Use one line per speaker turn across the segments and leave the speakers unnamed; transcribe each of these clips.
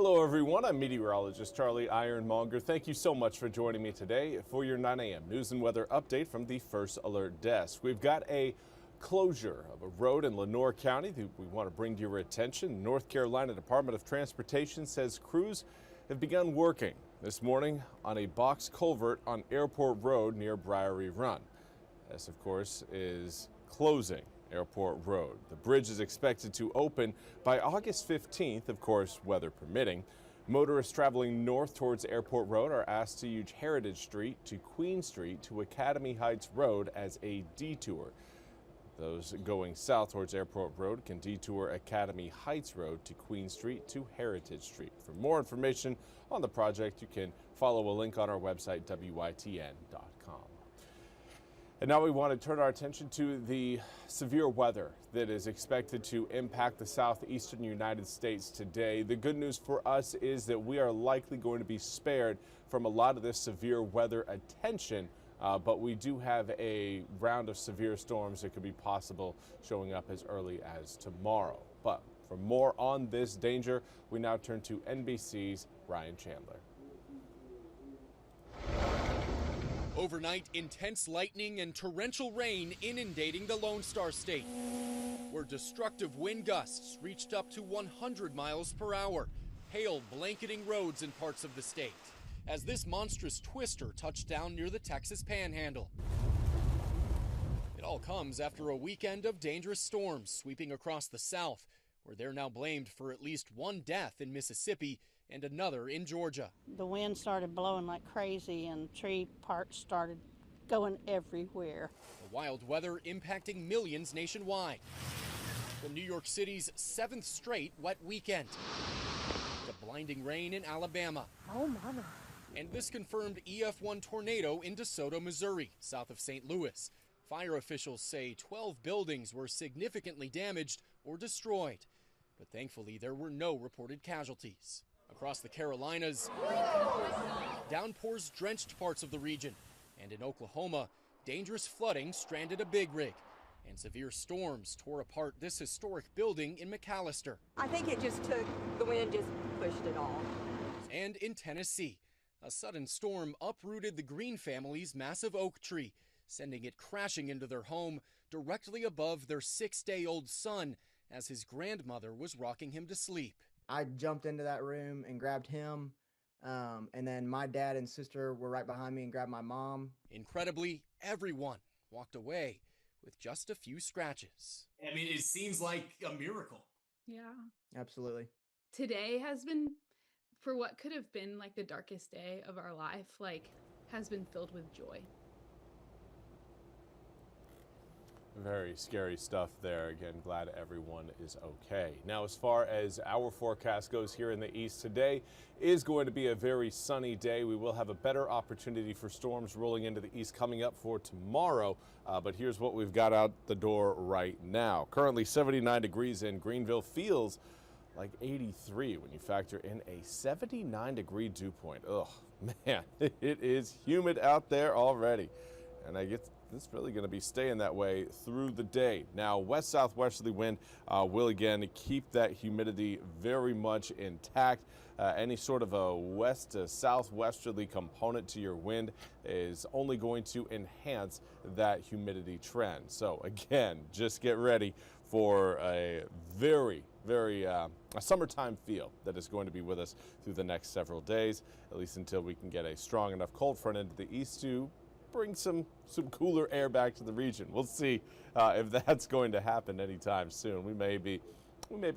Hello everyone, I'm meteorologist Charlie Ironmonger. Thank you so much for joining me today for your 9 a.m. news and weather update from the First Alert Desk. We've got a closure of a road in Lenoir County that we want to bring to your attention. North Carolina Department of Transportation says crews have begun working this morning on a box culvert on Airport Road near Briery Run. This, of course, is closing Airport Road. The bridge is expected to open by August 15th, of course, weather permitting. Motorists traveling north towards Airport Road are asked to use Heritage Street to Queen Street to Academy Heights Road as a detour. Those going south towards Airport Road can detour Academy Heights Road to Queen Street to Heritage Street. For more information on the project, you can follow a link on our website, WITN.com. And now we want to turn our attention to the severe weather that is expected to impact the southeastern United States today. The good news for us is that we are likely going to be spared from a lot of this severe weather attention, but we do have a round of severe storms that could be possible showing up as early as tomorrow. But for more on this danger, we now turn to NBC's Ryan Chandler.
Overnight, intense lightning and torrential rain inundating the Lone Star State, where destructive wind gusts reached up to 100 miles per hour, hail blanketing roads in parts of the state, as this monstrous twister touched down near the Texas Panhandle. It all comes after a weekend of dangerous storms sweeping across the South, where they're now blamed for at least one death in Mississippi and another in Georgia.
The wind started blowing like crazy and tree parts started going everywhere.
The wild weather impacting millions nationwide. From New York City's 7th straight wet weekend to blinding rain in Alabama.
Oh, mama.
And this confirmed EF1 tornado in DeSoto, Missouri, south of St. Louis. Fire officials say 12 buildings were significantly damaged or destroyed, but thankfully there were no reported casualties. Across the Carolinas, downpours drenched parts of the region, and in Oklahoma, dangerous flooding stranded a big rig, and severe storms tore apart this historic building in McAllister.
I think it just took, the wind just pushed it all.
And in Tennessee, a sudden storm uprooted the Green family's massive oak tree, sending it crashing into their home directly above their 6-day-old son as his grandmother was rocking him to sleep.
I jumped into that room and grabbed him, and then my dad and sister were right behind me and grabbed my mom.
Incredibly, everyone walked away with just a few scratches.
I mean, it seems like a miracle.
Yeah.
Absolutely.
Today has been, for what could have been like the darkest day of our life, has been filled with joy.
Very scary stuff there. Again, glad everyone is okay. Now, as far as our forecast goes here in the east, today is going to be a very sunny day. We will have a better opportunity for storms rolling into the east coming up for tomorrow. But here's what we've got out the door right now. Currently 79 degrees in Greenville, feels like 83 when you factor in a 79-degree dew point. Ugh, man, it is humid out there already. And I guess it's really going to be staying that way through the day. Now, west-southwesterly wind will again keep that humidity very much intact. Any sort of a west to southwesterly component to your wind is only going to enhance that humidity trend. So again, just get ready for a very a summertime feel that is going to be with us through the next several days, at least until we can get a strong enough cold front into the east to bring some cooler air back to the region. We'll see if that's going to happen anytime soon. We may be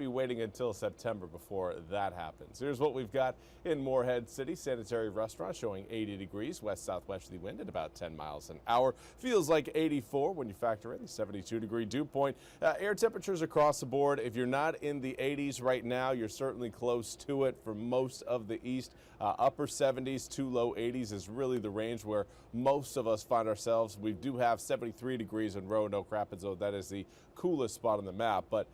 waiting until September before that happens. Here's what we've got in Morehead City. Sanitary Restaurant showing 80 degrees, west-southwesterly wind at about 10 miles an hour. Feels like 84 when you factor in the 72-degree dew point. Air temperatures across the board. If you're not in the 80s right now, you're certainly close to it for most of the east. Upper 70s to low 80s is really the range where most of us find ourselves. We do have 73 degrees in Roanoke Rapids, though that is the coolest spot on the map. But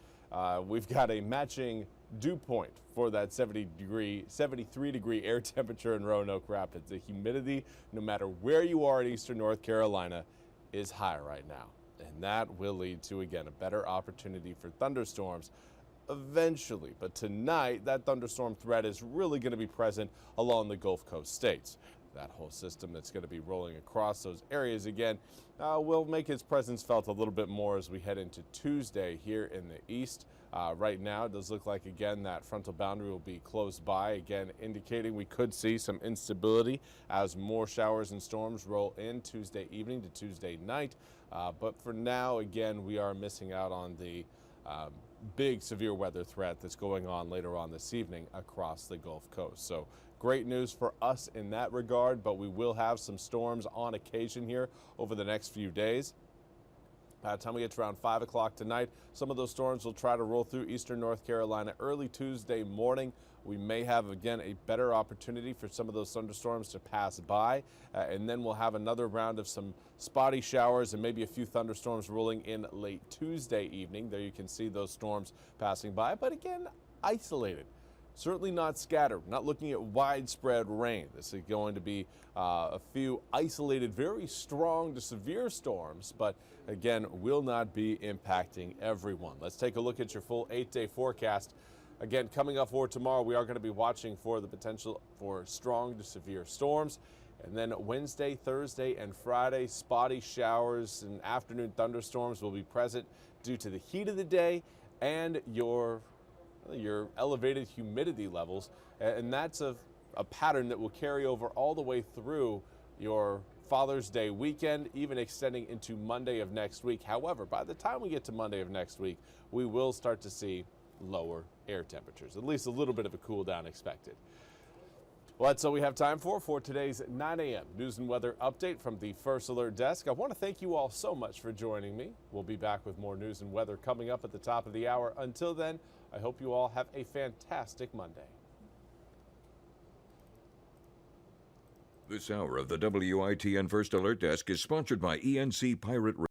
we've got a matching dew point for that 73-degree air temperature in Roanoke Rapids. The humidity, no matter where you are in eastern North Carolina, is high right now. And that will lead to, again, a better opportunity for thunderstorms eventually. But tonight, that thunderstorm threat is really going to be present along the Gulf Coast states. That whole system that's going to be rolling across those areas again will make its presence felt a little bit more as we head into Tuesday here in the east. Right now, it does look like, again, that frontal boundary will be close by, again, indicating we could see some instability as more showers and storms roll in Tuesday evening to Tuesday night. But for now, again, we are missing out on the big severe weather threat that's going on later on this evening across the Gulf Coast. So great news for us in that regard, but we will have some storms on occasion here over the next few days. By the time we get to around 5 o'clock tonight, some of those storms will try to roll through eastern North Carolina early Tuesday morning. We may have, again, a better opportunity for some of those thunderstorms to pass by, and then we'll have another round of some spotty showers and maybe a few thunderstorms rolling in late Tuesday evening. There you can see those storms passing by, but again, isolated. Certainly not scattered, not looking at widespread rain. This is going to be a few isolated, very strong to severe storms, but again, will not be impacting everyone. Let's take a look at your full 8-day forecast. Again, coming up for tomorrow, we are going to be watching for the potential for strong to severe storms. And then Wednesday, Thursday, and Friday, spotty showers and afternoon thunderstorms will be present due to the heat of the day and your elevated humidity levels, and that's a pattern that will carry over all the way through your Father's Day weekend, even extending into Monday of next week. However, by the time we get to Monday of next week, we will start to see lower air temperatures, at least a little bit of a cool down expected. Well, that's all we have time for today's 9 a.m. news and weather update from the First Alert Desk. I want to thank you all so much for joining me. We'll be back with more news and weather coming up at the top of the hour. Until then, I hope you all have a fantastic Monday.
This hour of the WITN First Alert Desk is sponsored by ENC Pirate